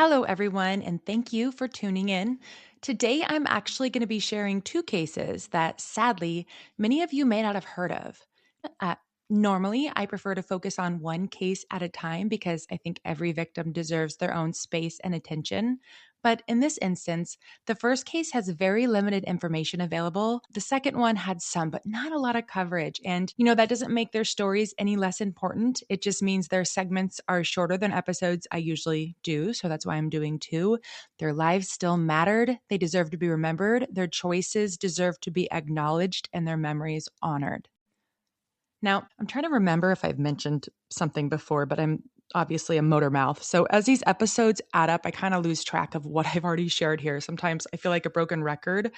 Hello, everyone, and thank you for tuning in. Today, I'm actually going to be sharing two cases that sadly many of you may not have heard of. Uh, Normally, I prefer to focus on one case at a time because I think every victim deserves their own space and attention. But in this instance, the first case has very limited information available. The second one had some, but not a lot of coverage. And, that doesn't make their stories any less important. It just means their segments are shorter than episodes I usually do. So that's why I'm doing two. Their lives still mattered. They deserve to be remembered. Their choices deserve to be acknowledged and their memories honored. Now, I'm trying to remember if I've mentioned something before, but I'm obviously a motor mouth. So as these episodes add up, I kind of lose track of what I've already shared here. Sometimes I feel like a broken record.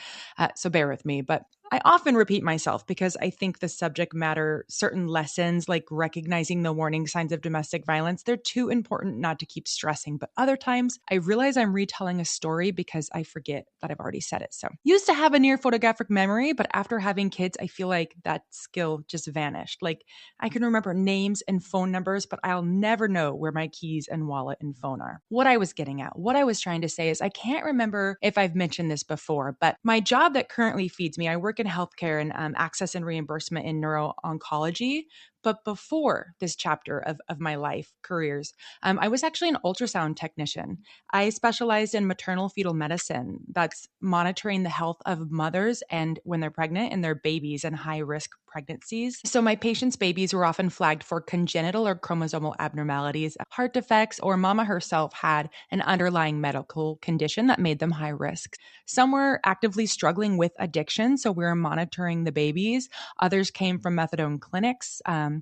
So bear with me. But I often repeat myself because I think the subject matter, certain lessons like recognizing the warning signs of domestic violence, they're too important not to keep stressing. But other times I realize I'm retelling a story because I forget that I've already said it. So used to have a near photographic memory, but after having kids, I feel like that skill just vanished. Like I can remember names and phone numbers, but I'll never know where my keys and wallet and phone are. What I was getting at, what I was trying to say is I can't remember if I've mentioned this before, but my job that currently feeds me, I work in healthcare and access and reimbursement in neuro-oncology. But before this chapter of my life careers, I was actually an ultrasound technician. I specialized in maternal fetal medicine. That's monitoring the health of mothers and when they're pregnant and their babies in high risk pregnancies. So my patients' babies were often flagged for congenital or chromosomal abnormalities, heart defects, or mama herself had an underlying medical condition that made them high risk. Some were actively struggling with addiction, so we were monitoring the babies. Others came from methadone clinics.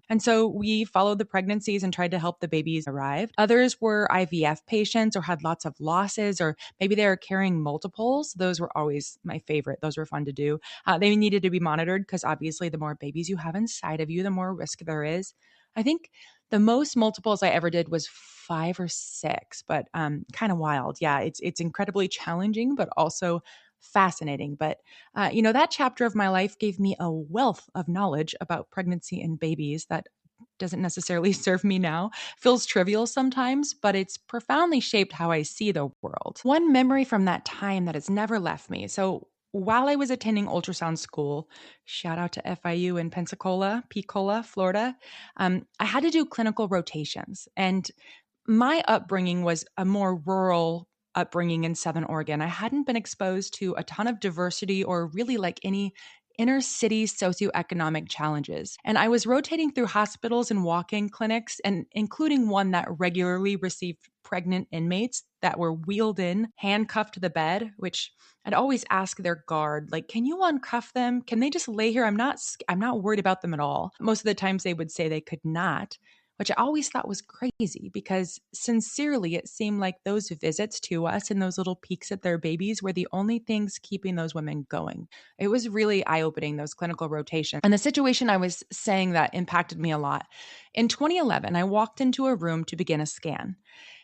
And so we followed the pregnancies and tried to help the babies arrive. Others were IVF patients or had lots of losses, or maybe they were carrying multiples. Those were always my favorite. Those were fun to do. They needed to be monitored because obviously the more babies you have inside of you, the more risk there is. I think the most multiples I ever did was 5 or 6, but kind of wild. Yeah, it's incredibly challenging, but also fascinating. But that chapter of my life gave me a wealth of knowledge about pregnancy and babies that doesn't necessarily serve me now. Feels trivial sometimes, but it's profoundly shaped how I see the world. One memory from that time that has never left me. So while I was attending ultrasound school, shout out to FIU in Pensacola, Florida, I had to do clinical rotations. And my upbringing was a more rural upbringing in Southern Oregon. I hadn't been exposed to a ton of diversity or really like any inner city socioeconomic challenges. And I was rotating through hospitals and walk-in clinics, and including one that regularly received pregnant inmates that were wheeled in, handcuffed to the bed, which I'd always ask their guard, like, can you uncuff them? Can they just lay here? I'm not worried about them at all. Most of the times they would say they could not, which I always thought was crazy because sincerely, it seemed like those visits to us and those little peeks at their babies were the only things keeping those women going. It was really eye opening, those clinical rotations. And the situation I was saying that impacted me a lot. In 2011, I walked into a room to begin a scan.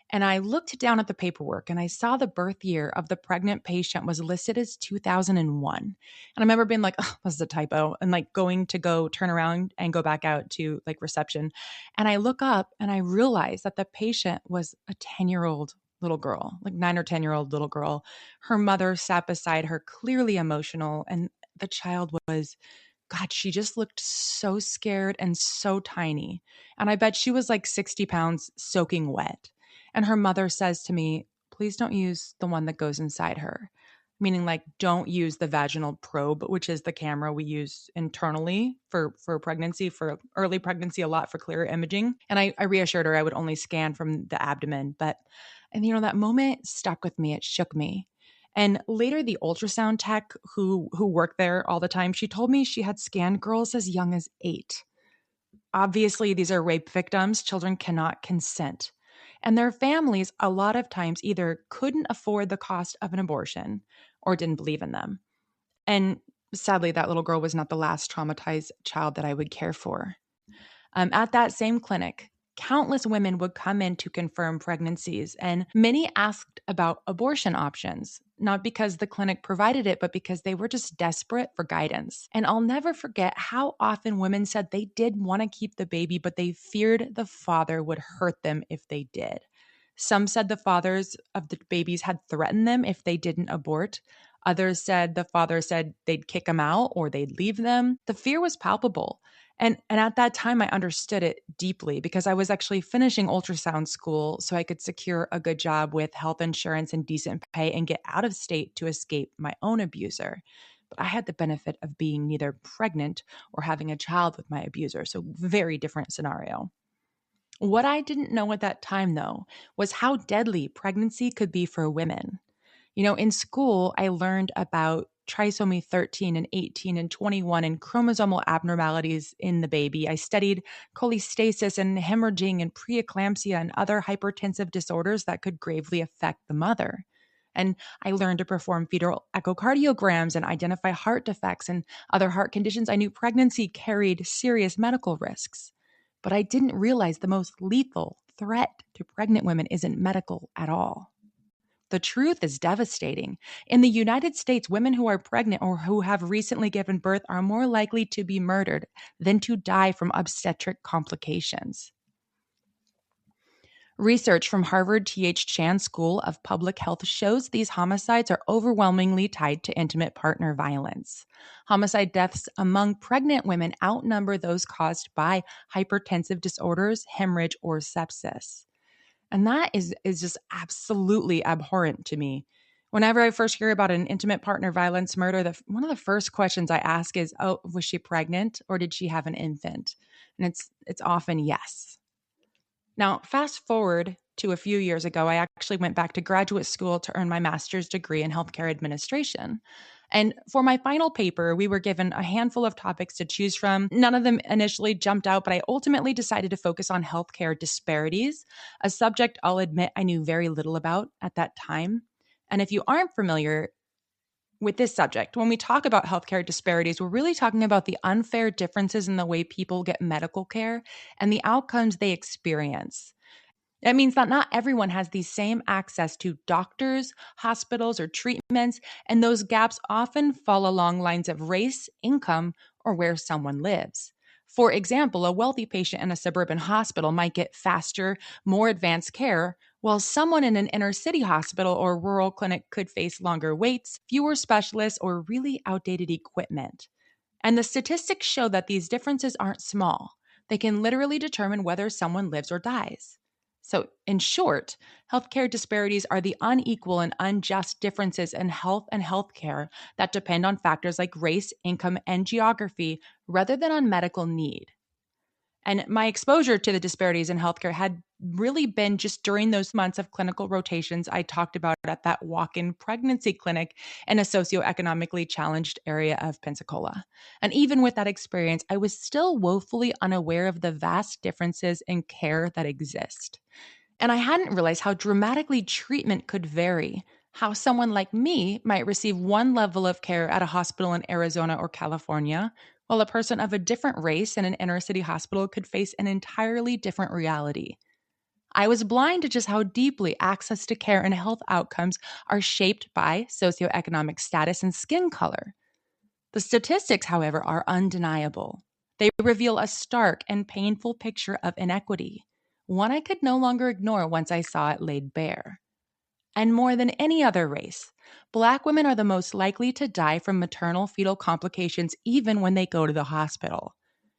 And I looked down at the paperwork and I saw the birth year of the pregnant patient was listed as 2001. And I remember being like, oh, this is a typo, and like going to go turn around and go back out to like reception. And I look up and I realize that the patient was a 10-year-old little girl, like 9 or 10-year-old little girl. Her mother sat beside her, clearly emotional. And the child was, God, she just looked so scared and so tiny. And I bet she was like 60 pounds soaking wet. And her mother says to me, please don't use the one that goes inside her. Meaning like don't use the vaginal probe, which is the camera we use internally for pregnancy, for early pregnancy, a lot for clearer imaging. And I reassured her I would only scan from the abdomen. And that moment stuck with me. It shook me. And later, the ultrasound tech who worked there all the time, she told me she had scanned girls as young as 8. Obviously, these are rape victims. Children cannot consent. And their families, a lot of times, either couldn't afford the cost of an abortion or didn't believe in them. And sadly, that little girl was not the last traumatized child that I would care for. At that same clinic, countless women would come in to confirm pregnancies, and many asked about abortion options, not because the clinic provided it, but because they were just desperate for guidance. And I'll never forget how often women said they did want to keep the baby, but they feared the father would hurt them if they did. Some said the fathers of the babies had threatened them if they didn't abort. Others said the father said they'd kick them out or they'd leave them. The fear was palpable. And at that time, I understood it deeply because I was actually finishing ultrasound school so I could secure a good job with health insurance and decent pay and get out of state to escape my own abuser. But I had the benefit of being neither pregnant or having a child with my abuser, so very different scenario. What I didn't know at that time, though, was how deadly pregnancy could be for women. In school, I learned about trisomy 13 and 18 and 21 and chromosomal abnormalities in the baby. I studied cholestasis and hemorrhaging and preeclampsia and other hypertensive disorders that could gravely affect the mother. And I learned to perform fetal echocardiograms and identify heart defects and other heart conditions. I knew pregnancy carried serious medical risks, but I didn't realize the most lethal threat to pregnant women isn't medical at all. The truth is devastating. In the United States, women who are pregnant or who have recently given birth are more likely to be murdered than to die from obstetric complications. Research from Harvard T.H. Chan School of Public Health shows these homicides are overwhelmingly tied to intimate partner violence. Homicide deaths among pregnant women outnumber those caused by hypertensive disorders, hemorrhage, or sepsis. And that is just absolutely abhorrent to me. Whenever I first hear about an intimate partner violence murder, one of the first questions I ask is, "Oh, was she pregnant or did she have an infant?" And it's often yes. Now, fast forward to a few years ago, I actually went back to graduate school to earn my master's degree in healthcare administration. And for my final paper, we were given a handful of topics to choose from. None of them initially jumped out, but I ultimately decided to focus on healthcare disparities, a subject I'll admit I knew very little about at that time. And if you aren't familiar with this subject, when we talk about healthcare disparities, we're really talking about the unfair differences in the way people get medical care and the outcomes they experience. That means that not everyone has the same access to doctors, hospitals, or treatments, and those gaps often fall along lines of race, income, or where someone lives. For example, a wealthy patient in a suburban hospital might get faster, more advanced care, while someone in an inner city hospital or rural clinic could face longer waits, fewer specialists, or really outdated equipment. And the statistics show that these differences aren't small. They can literally determine whether someone lives or dies. So, in short, healthcare disparities are the unequal and unjust differences in health and healthcare that depend on factors like race, income, and geography rather than on medical need. And my exposure to the disparities in healthcare had really been just during those months of clinical rotations I talked about at that walk-in pregnancy clinic in a socioeconomically challenged area of Pensacola. And even with that experience, I was still woefully unaware of the vast differences in care that exist. And I hadn't realized how dramatically treatment could vary, how someone like me might receive one level of care at a hospital in Arizona or California, while a person of a different race in an inner city hospital could face an entirely different reality. I was blind to just how deeply access to care and health outcomes are shaped by socioeconomic status and skin color. The statistics, however, are undeniable. They reveal a stark and painful picture of inequity, one I could no longer ignore once I saw it laid bare. And more than any other race, Black women are the most likely to die from maternal fetal complications even when they go to the hospital.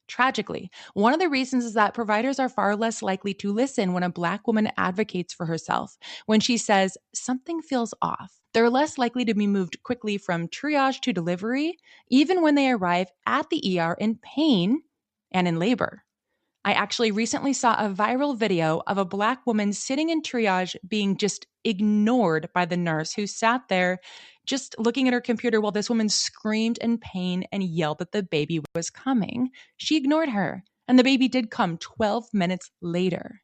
Tragically, one of the reasons is that providers are far less likely to listen when a Black woman advocates for herself, when she says, "Something feels off." They're less likely to be moved quickly from triage to delivery, even when they arrive at the ER in pain and in labor. I actually recently saw a viral video of a Black woman sitting in triage being just ignored by the nurse who sat there just looking at her computer while this woman screamed in pain and yelled that the baby was coming. She ignored her, and the baby did come 12 minutes later.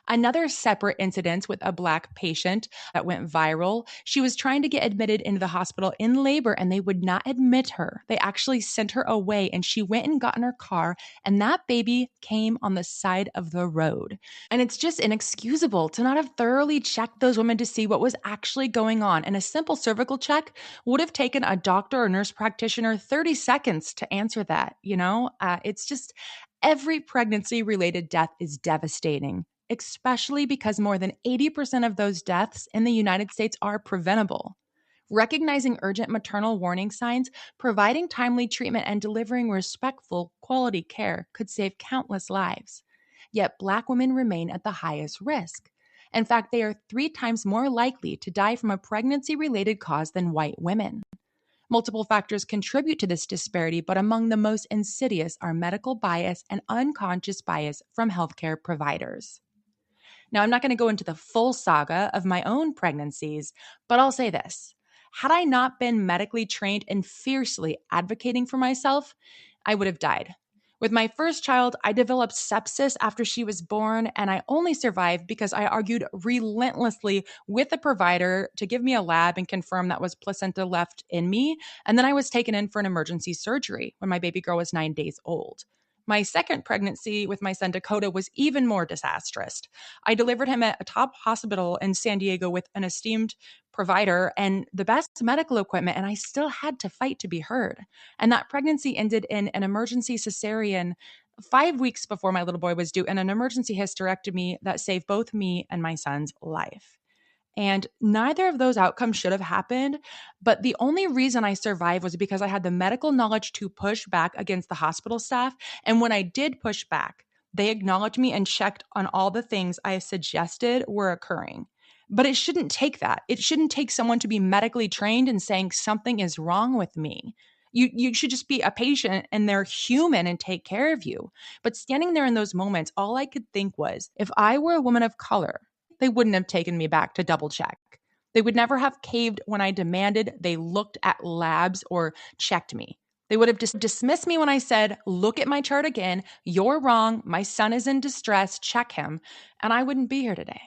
Another separate incident with a Black patient that went viral. She was trying to get admitted into the hospital in labor and they would not admit her. They actually sent her away and she went and got in her car and that baby came on the side of the road. And it's just inexcusable to not have thoroughly checked those women to see what was actually going on. And a simple cervical check would have taken a doctor or nurse practitioner 30 seconds to answer that. It's just every pregnancy related death is devastating. especially because more than 80% of those deaths in the United States are preventable. Recognizing urgent maternal warning signs, providing timely treatment, and delivering respectful, quality care could save countless lives. Yet, Black women remain at the highest risk. In fact, they are 3 times more likely to die from a pregnancy related cause than white women. Multiple factors contribute to this disparity, but among the most insidious are medical bias and unconscious bias from healthcare providers. Now, I'm not going to go into the full saga of my own pregnancies, but I'll say this. Had I not been medically trained and fiercely advocating for myself, I would have died. With my first child, I developed sepsis after she was born, and I only survived because I argued relentlessly with the provider to give me a lab and confirm that was placenta left in me. And then I was taken in for an emergency surgery when my baby girl was 9 days old. My second pregnancy with my son Dakota was even more disastrous. I delivered him at a top hospital in San Diego with an esteemed provider and the best medical equipment, and I still had to fight to be heard. And that pregnancy ended in an emergency cesarean 5 weeks before my little boy was due and an emergency hysterectomy that saved both me and my son's life. And neither of those outcomes should have happened. But the only reason I survived was because I had the medical knowledge to push back against the hospital staff. And when I did push back, they acknowledged me and checked on all the things I suggested were occurring. But it shouldn't take that. It shouldn't take someone to be medically trained and saying something is wrong with me. You should just be a patient and they're human and take care of you. But standing there in those moments, all I could think was, if I were a woman of color, they wouldn't have taken me back to double check. They would never have caved when I demanded they looked at labs or checked me. They would have just dismissed me when I said, look at my chart again. You're wrong. My son is in distress. Check him. And I wouldn't be here today.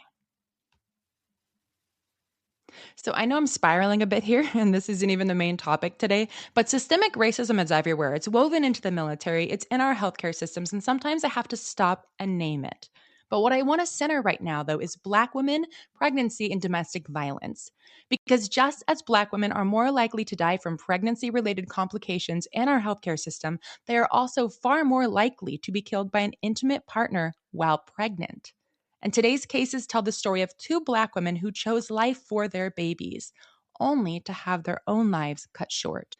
So I know I'm spiraling a bit here, and this isn't even the main topic today, but systemic racism is everywhere. It's woven into the military, it's in our healthcare systems, and sometimes I have to stop and name it. But what I want to center right now, though, is Black women, pregnancy, and domestic violence. Because just as Black women are more likely to die from pregnancy related complications in our healthcare system, they are also far more likely to be killed by an intimate partner while pregnant. And today's cases tell the story of 2 Black women who chose life for their babies, only to have their own lives cut short.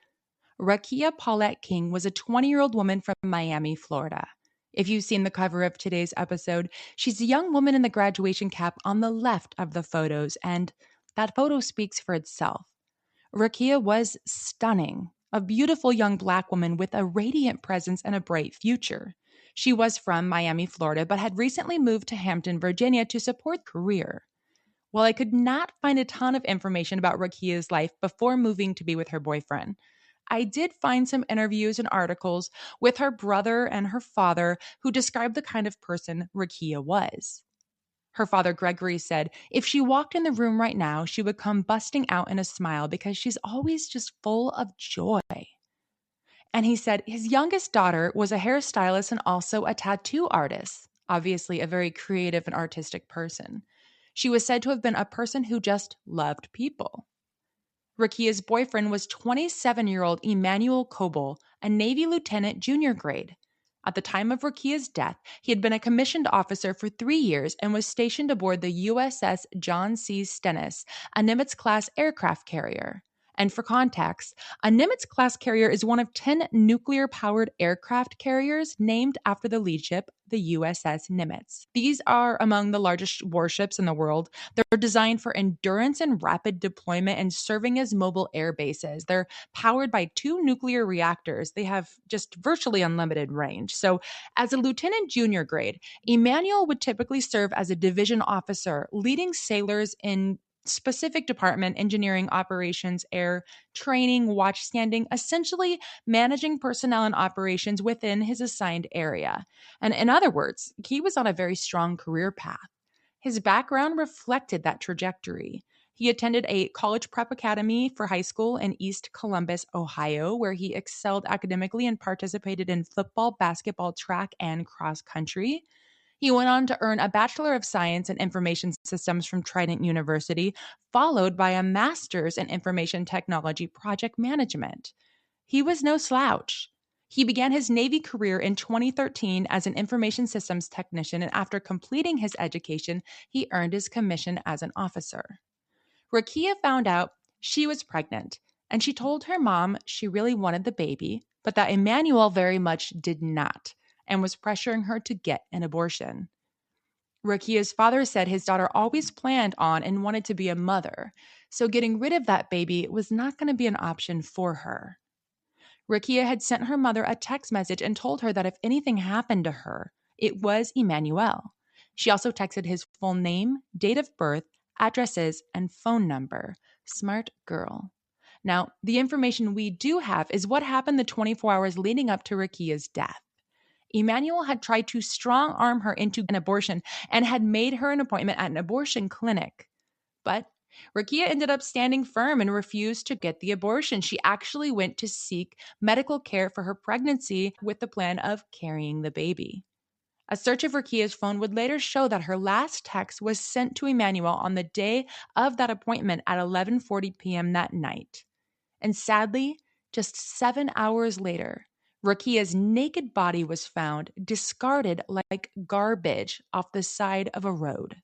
Raquiah Paulette King was a 20-year-old woman from Miami, Florida. If you've seen the cover of today's episode, she's a young woman in the graduation cap on the left of the photos, and that photo speaks for itself. Raquiah was stunning, a beautiful young Black woman with a radiant presence and a bright future. She was from Miami, Florida, but had recently moved to Hampton, Virginia to support her career. While I could not find a ton of information about Raquiah's life before moving to be with her boyfriend, I did find some interviews and articles with her brother and her father who described the kind of person Raquiah was. Her father, Gregory, said if she walked in the room right now, she would come busting out in a smile because she's always just full of joy. And he said his youngest daughter was a hairstylist and also a tattoo artist, obviously a very creative and artistic person. She was said to have been a person who just loved people. Rakia's boyfriend was 27-year-old Emmanuel Coble, a Navy lieutenant junior grade. At the time of Rakia's death, he had been a commissioned officer for 3 years and was stationed aboard the USS John C. Stennis, a Nimitz-class aircraft carrier. And for context, a Nimitz-class carrier is one of 10 nuclear-powered aircraft carriers named after the lead ship, the USS Nimitz. These are among the largest warships in the world. They're designed for endurance and rapid deployment and serving as mobile air bases. They're powered by 2 nuclear reactors. They have just virtually unlimited range. So, as a lieutenant junior grade, Emmanuel would typically serve as a division officer, leading sailors in specific department, engineering, operations, air, training, watchstanding, essentially managing personnel and operations within his assigned area. And in other words, he was on a very strong career path. His background reflected that trajectory. He attended a college prep academy for high school in East Columbus, Ohio, where he excelled academically and participated in football, basketball, track, and cross country. He went on to earn a Bachelor of Science in Information Systems from Trident University, followed by a Master's in Information Technology Project Management. He was no slouch. He began his Navy career in 2013 as an information systems technician, and after completing his education, he earned his commission as an officer. Raquiah found out she was pregnant, and she told her mom she really wanted the baby, but that Emmanuel very much did not, and was pressuring her to get an abortion. Rakia's father said his daughter always planned on and wanted to be a mother, so getting rid of that baby was not going to be an option for her. Rakiah had sent her mother a text message and told her that if anything happened to her, it was Emmanuel. She also texted his full name, date of birth, addresses, and phone number. Smart girl. Now, the information we do have is what happened the 24 hours leading up to Rakia's death. Emmanuel had tried to strong arm her into an abortion and had made her an appointment at an abortion clinic. But Rakiah ended up standing firm and refused to get the abortion. She actually went to seek medical care for her pregnancy with the plan of carrying the baby. A search of Rakiah's phone would later show that her last text was sent to Emmanuel on the day of that appointment at 11:40 p.m. that night. And sadly, just 7 hours later, Rakiah's naked body was found discarded like garbage off the side of a road.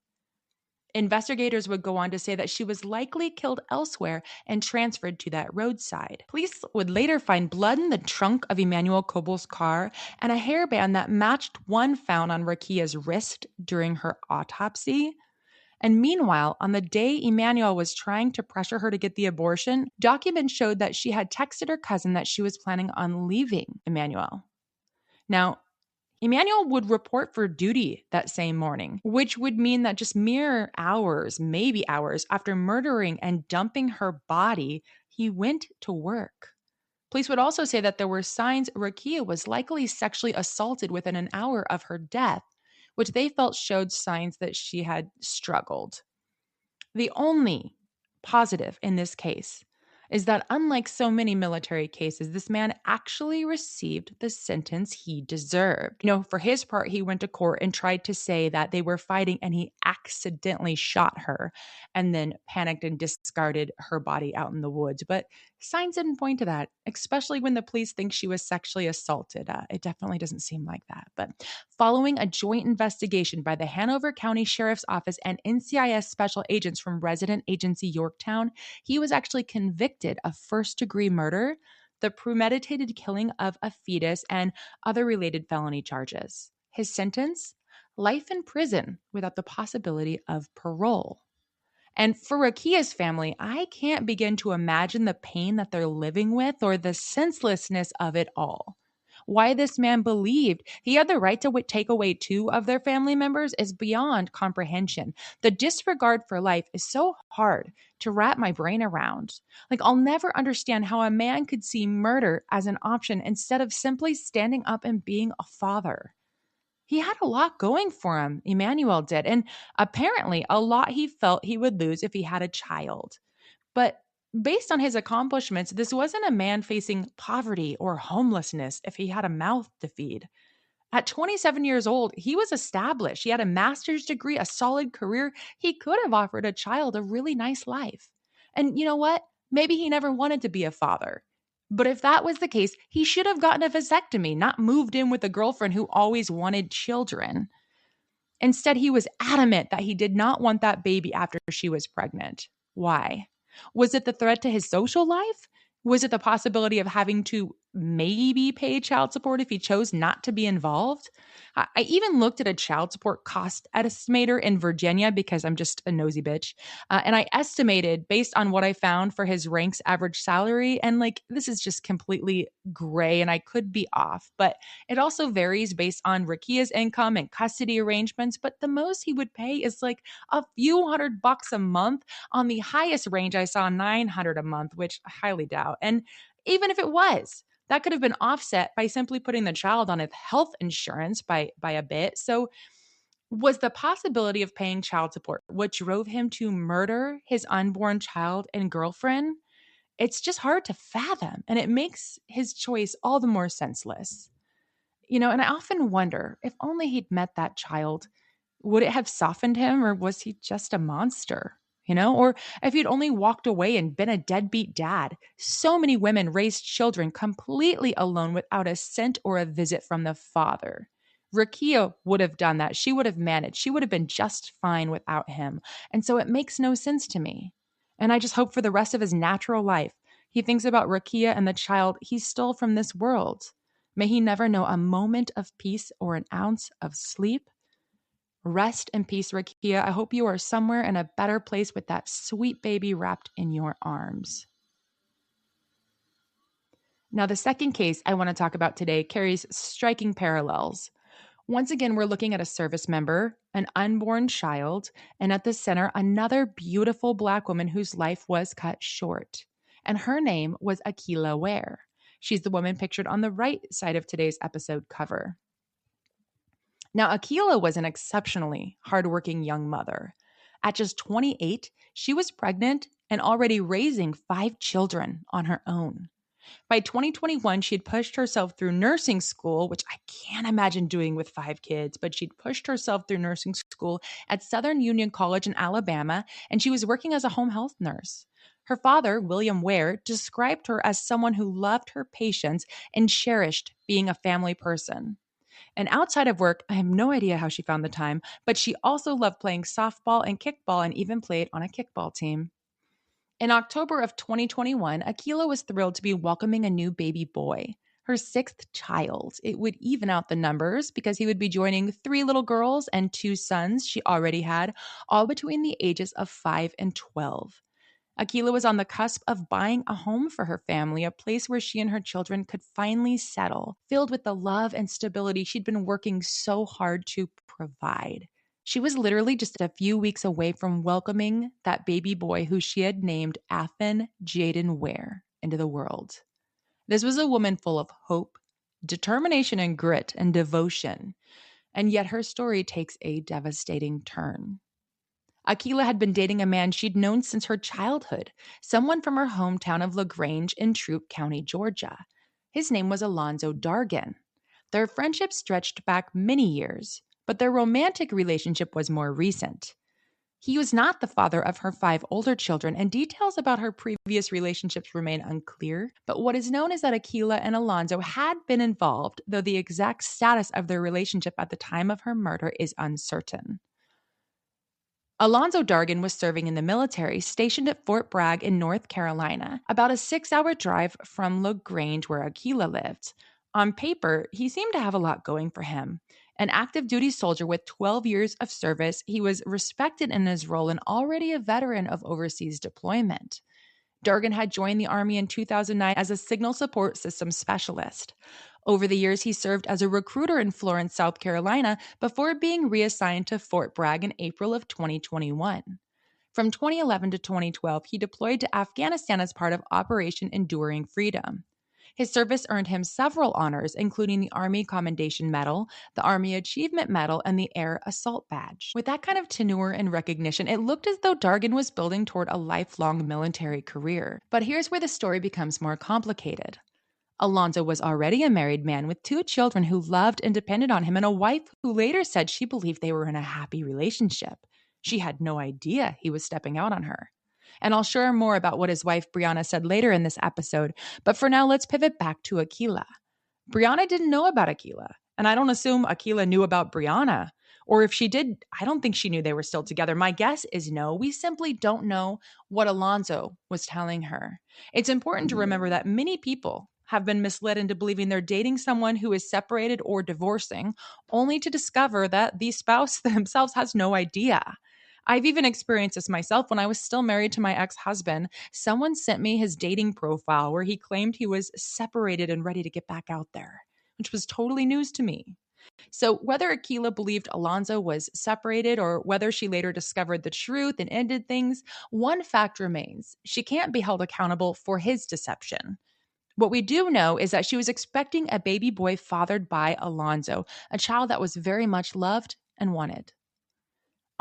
Investigators would go on to say that she was likely killed elsewhere and transferred to that roadside. Police would later find blood in the trunk of Emmanuel Cobal's car and a hairband that matched one found on Rakiah's wrist during her autopsy. And meanwhile, on the day Emmanuel was trying to pressure her to get the abortion, documents showed that she had texted her cousin that she was planning on leaving Emmanuel. Now, Emmanuel would report for duty that same morning, which would mean that just mere hours, maybe hours, after murdering and dumping her body, he went to work. Police would also say that there were signs Rakiah was likely sexually assaulted within an hour of her death, which they felt showed signs that she had struggled. The only positive in this case is that, unlike so many military cases, this man actually received the sentence he deserved. For his part, he went to court and tried to say that they were fighting and he accidentally shot her and then panicked and discarded her body out in the woods. But signs didn't point to that, especially when the police think she was sexually assaulted. It definitely doesn't seem like that. But following a joint investigation by the Hanover County Sheriff's Office and NCIS special agents from resident agency Yorktown, he was actually convicted of first-degree murder, the premeditated killing of a fetus, and other related felony charges. His sentence? Life in prison without the possibility of parole. And for Rakiah's family, I can't begin to imagine the pain that they're living with or the senselessness of it all. Why this man believed he had the right to take away two of their family members is beyond comprehension. The disregard for life is so hard to wrap my brain around. I'll never understand how a man could see murder as an option instead of simply standing up and being a father. He had a lot going for him, Emmanuel did, and apparently a lot he felt he would lose if he had a child. But based on his accomplishments, this wasn't a man facing poverty or homelessness if he had a mouth to feed. At 27 years old, he was established. He had a master's degree, a solid career. He could have offered a child a really nice life. And you know what? Maybe he never wanted to be a father. But if that was the case, he should have gotten a vasectomy, not moved in with a girlfriend who always wanted children. Instead, he was adamant that he did not want that baby after she was pregnant. Why? Was it the threat to his social life? Was it the possibility of having to maybe pay child support if he chose not to be involved? I even looked at a child support cost estimator in Virginia because I'm just a nosy bitch. And I estimated based on what I found for his rank's average salary. And this is just completely gray and I could be off. But it also varies based on Rakiah's income and custody arrangements. But the most he would pay is a few $100 a month. On the highest range, I saw $900 a month, which I highly doubt. And even if it was, that could have been offset by simply putting the child on his health insurance by a bit. So was the possibility of paying child support what drove him to murder his unborn child and girlfriend? It's just hard to fathom, and it makes his choice all the more senseless. And I often wonder if only he'd met that child, would it have softened him or was he just a monster? or if he'd only walked away and been a deadbeat dad. So many women raised children completely alone without a cent or a visit from the father. Raquiah would have done that. She would have managed. She would have been just fine without him. And so it makes no sense to me. And I just hope for the rest of his natural life, he thinks about Raquiah and the child he stole from this world. May he never know a moment of peace or an ounce of sleep. Rest in peace, Raquiah. I hope you are somewhere in a better place with that sweet baby wrapped in your arms. Now, the second case I want to talk about today carries striking parallels. Once again, we're looking at a service member, an unborn child, and at the center, another beautiful Black woman whose life was cut short. And her name was Akeila Ware. She's the woman pictured on the right side of today's episode cover. Now, Akeila was an exceptionally hardworking young mother. At just 28, she was pregnant and already raising 5 children on her own. By 2021, she had pushed herself through nursing school, which I can't imagine doing with 5 kids, but she'd pushed herself through nursing school at Southern Union College in Alabama, and she was working as a home health nurse. Her father, William Ware, described her as someone who loved her patients and cherished being a family person. And outside of work, I have no idea how she found the time, but she also loved playing softball and kickball and even played on a kickball team. In October of 2021, Akeila was thrilled to be welcoming a new baby boy, her 6th child. It would even out the numbers because he would be joining 3 little girls and 2 sons she already had, all between the ages of 5 and 12. Akeila was on the cusp of buying a home for her family, a place where she and her children could finally settle, filled with the love and stability she'd been working so hard to provide. She was literally just a few weeks away from welcoming that baby boy who she had named Athen Jaden Ware into the world. This was a woman full of hope, determination, and grit and devotion. And yet her story takes a devastating turn. Akeila had been dating a man she'd known since her childhood, someone from her hometown of LaGrange in Troup County, Georgia. His name was Alonzo Dargan. Their friendship stretched back many years, but their romantic relationship was more recent. He was not the father of her 5 older children, and details about her previous relationships remain unclear. But what is known is that Akeila and Alonzo had been involved, though the exact status of their relationship at the time of her murder is uncertain. Alonzo Dargan was serving in the military, stationed at Fort Bragg in North Carolina, about a 6-hour drive from LaGrange where Akeila lived. On paper, he seemed to have a lot going for him. An active duty soldier with 12 years of service, he was respected in his role and already a veteran of overseas deployment. Dargan had joined the Army in 2009 as a signal support systems specialist. Over the years, he served as a recruiter in Florence, South Carolina, before being reassigned to Fort Bragg in April of 2021. From 2011 to 2012, he deployed to Afghanistan as part of Operation Enduring Freedom. His service earned him several honors, including the Army Commendation Medal, the Army Achievement Medal, and the Air Assault Badge. With that kind of tenure and recognition, it looked as though Dargan was building toward a lifelong military career. But here's where the story becomes more complicated. Alonzo was already a married man with 2 children who loved and depended on him, and a wife who later said she believed they were in a happy relationship. She had no idea he was stepping out on her. And I'll share more about what his wife Brianna said later in this episode, but for now, let's pivot back to Akeila. Brianna didn't know about Akeila, and I don't assume Akeila knew about Brianna. Or if she did, I don't think she knew they were still together. My guess is no. We simply don't know what Alonzo was telling her. It's important to remember that many people have been misled into believing they're dating someone who is separated or divorcing, only to discover that the spouse themselves has no idea. I've even experienced this myself when I was still married to my ex-husband. Someone sent me his dating profile where he claimed he was separated and ready to get back out there, which was totally news to me. So whether Akeila believed Alonzo was separated or whether she later discovered the truth and ended things, one fact remains. She can't be held accountable for his deception. What we do know is that she was expecting a baby boy fathered by Alonzo, a child that was very much loved and wanted.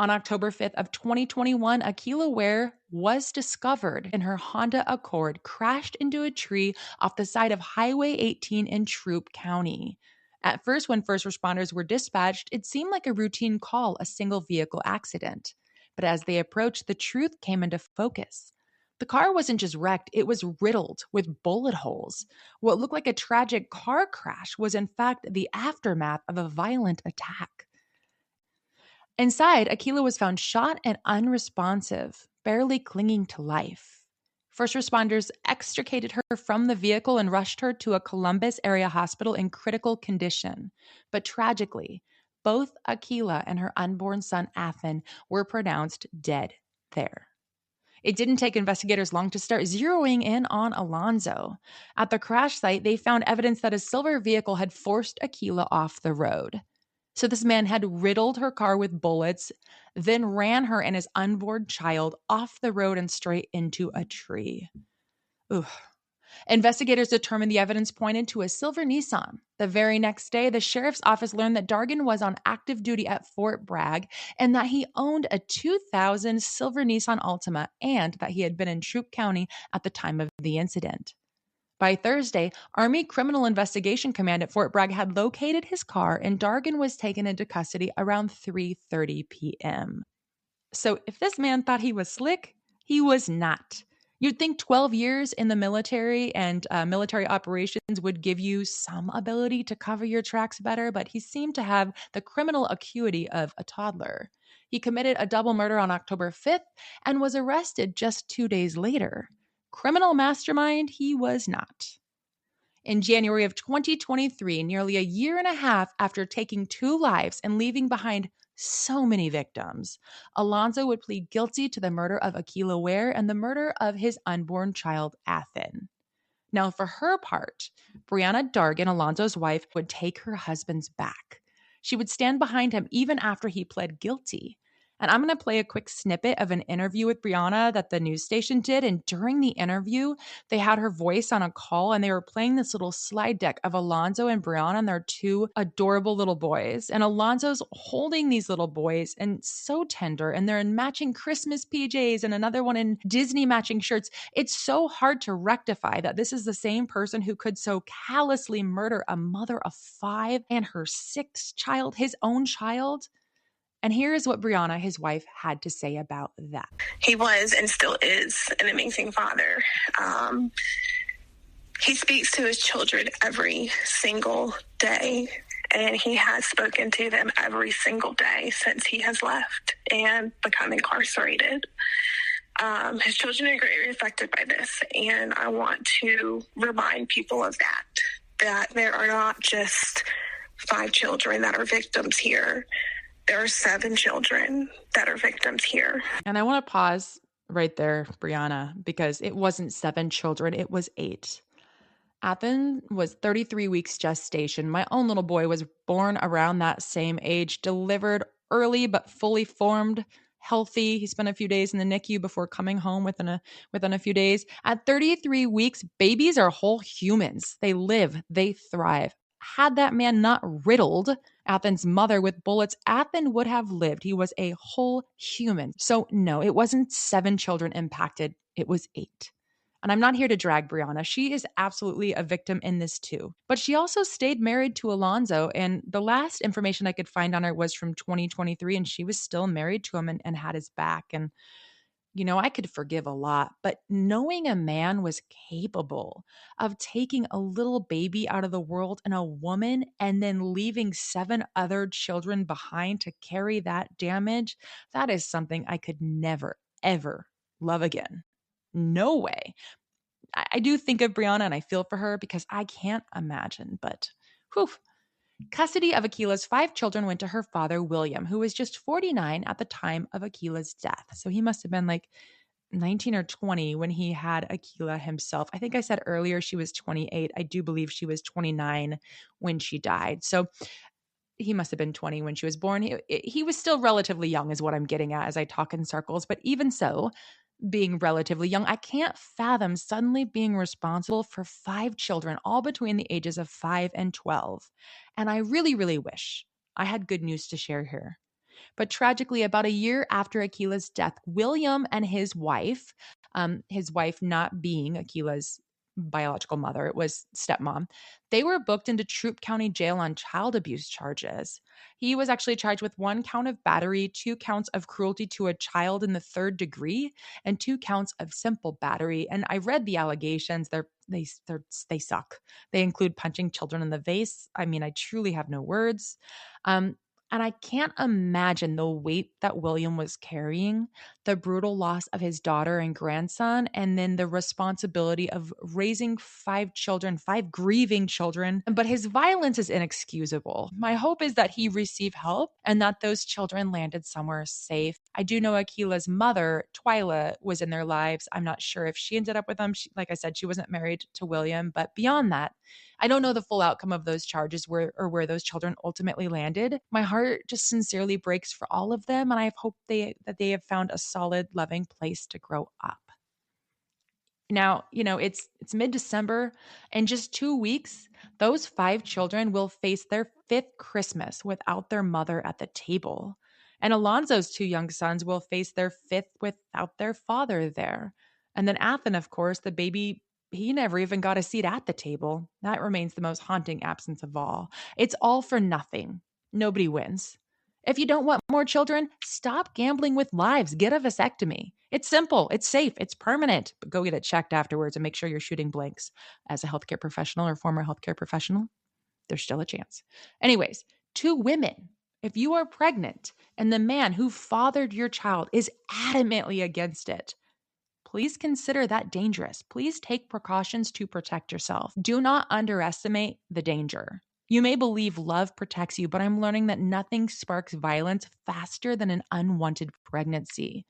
On October 5th of 2021, Akeila Ware was discovered in her Honda Accord crashed into a tree off the side of Highway 18 in Troup County. At first, when first responders were dispatched, it seemed like a routine call, a single vehicle accident. But as they approached, the truth came into focus. The car wasn't just wrecked, it was riddled with bullet holes. What looked like a tragic car crash was, in fact, the aftermath of a violent attack. Inside, Akeila was found shot and unresponsive, barely clinging to life. First responders extricated her from the vehicle and rushed her to a Columbus area hospital in critical condition. But tragically, both Akeila and her unborn son, Athen, were pronounced dead there. It didn't take investigators long to start zeroing in on Alonzo. At the crash site, they found evidence that a silver vehicle had forced Akeila off the road. So this man had riddled her car with bullets, then ran her and his unborn child off the road and straight into a tree. Ooh. Investigators determined the evidence pointed to a silver Nissan. The very next day, the sheriff's office learned that Dargan was on active duty at Fort Bragg and that he owned a 2000 silver Nissan Altima and that he had been in Troup County at the time of the incident. By Thursday, Army Criminal Investigation Command at Fort Bragg had located his car and Dargan was taken into custody around 3:30 p.m. So if this man thought he was slick, he was not. You'd think 12 years in the military and military operations would give you some ability to cover your tracks better, but he seemed to have the criminal acuity of a toddler. He committed a double murder on October 5th and was arrested just 2 days later. Criminal mastermind, he was not. In January of 2023, nearly a year and a half after taking 2 lives and leaving behind so many victims, Alonzo would plead guilty to the murder of Akeila Ware and the murder of his unborn child, Athen. Now, for her part, Brianna Dargan, Alonzo's wife, would take her husband's back. She would stand behind him even after he pled guilty. And I'm going to play a quick snippet of an interview with Brianna that the news station did. And during the interview, they had her voice on a call and they were playing this little slide deck of Alonzo and Brianna and their 2 adorable little boys. And Alonzo's holding these little boys and so tender. And they're in matching Christmas PJs and another one in Disney matching shirts. It's so hard to rectify that this is the same person who could so callously murder a mother of 5 and her 6th child, his own child. And here is what Brianna, his wife, had to say about that. He was and still is an amazing father. He speaks to his children every single day, and he has spoken to them every single day since he has left and become incarcerated. His children are greatly affected by this, and I want to remind people of that there are not just 5 children that are victims here. There are 7 children that are victims here. And I want to pause right there, Brianna, because it wasn't 7 children, it was 8. Athen was 33 weeks gestation. My own little boy was born around that same age, delivered early but fully formed, healthy. He spent a few days in the NICU before coming home within a few days. At 33 weeks, babies are whole humans. They live, they thrive. Had that man not riddled Athen's mother with bullets, Athen would have lived. He was a whole human. So no, it wasn't 7 children impacted. It was 8. And I'm not here to drag Brianna. She is absolutely a victim in this too. But she also stayed married to Alonzo. And the last information I could find on her was from 2023. And she was still married to him and had his back. And I could forgive a lot, but knowing a man was capable of taking a little baby out of the world and a woman and then leaving 7 other children behind to carry that damage, that is something I could never, ever love again. No way. I do think of Brianna and I feel for her because I can't imagine, but whew. Custody of Akeila's 5 children went to her father, William, who was just 49 at the time of Akeila's death. So he must have been like 19 or 20 when he had Akeila himself. I think I said earlier she was 28. I do believe she was 29 when she died. So he must have been 20 when she was born. He was still relatively young is what I'm getting at as I talk in circles. But even so, being relatively young, I can't fathom suddenly being responsible for 5 children, all between the ages of 5 and 12. And I really, really wish I had good news to share here. But tragically, about a year after Akeila's death, William and his wife not being Akeila's biological mother, it was stepmom. They were booked into Troup County Jail on child abuse charges. He was actually charged with 1 count of battery, 2 counts of cruelty to a child in the third degree, and 2 counts of simple battery. And I read the allegations. They suck. They include punching children in the face. I mean, I truly have no words. Um, and I can't imagine the weight that William was carrying, the brutal loss of his daughter and grandson, and then the responsibility of raising 5 children, 5 grieving children. But his violence is inexcusable. My hope is that he receive help and that those children landed somewhere safe. I do know Akila's mother, Twyla, was in their lives. I'm not sure if she ended up with them. Like I said, she wasn't married to William. But beyond that, I don't know the full outcome of those charges where those children ultimately landed. My heart just sincerely breaks for all of them, and I hope that they have found a solid, loving place to grow up. Now, it's mid-December. In just 2 weeks, those 5 children will face their fifth Christmas without their mother at the table. And Alonzo's 2 young sons will face their fifth without their father there. And then Athen, of course, the baby, he never even got a seat at the table. That remains the most haunting absence of all. It's all for nothing. Nobody wins. If you don't want more children, stop gambling with lives. Get a vasectomy. It's simple, it's safe, it's permanent, but go get it checked afterwards and make sure you're shooting blanks. As a healthcare professional or former healthcare professional, there's still a chance. Anyways, to women, if you are pregnant and the man who fathered your child is adamantly against it, please consider that dangerous. Please take precautions to protect yourself. Do not underestimate the danger. You may believe love protects you, but I'm learning that nothing sparks violence faster than an unwanted pregnancy.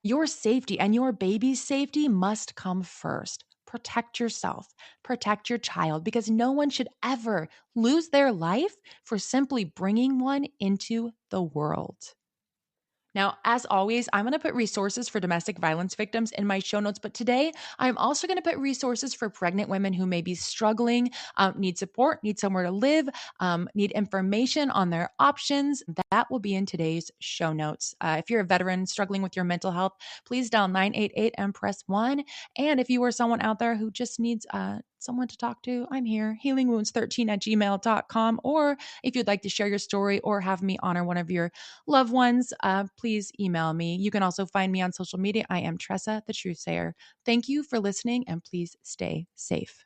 Your safety and your baby's safety must come first. Protect yourself, protect your child, because no one should ever lose their life for simply bringing one into the world. Now, as always, I'm going to put resources for domestic violence victims in my show notes, but today I'm also going to put resources for pregnant women who may be struggling, need support, need somewhere to live, need information on their options. That will be in today's show notes. If you're a veteran struggling with your mental health, please dial 988 and press 1. And if you are someone out there who just needs someone to talk to, I'm here, healingwounds13@gmail.com. Or if you'd like to share your story or have me honor one of your loved ones, please email me. You can also find me on social media. I am Tressa, the Truth Sayer. Thank you for listening, and please stay safe.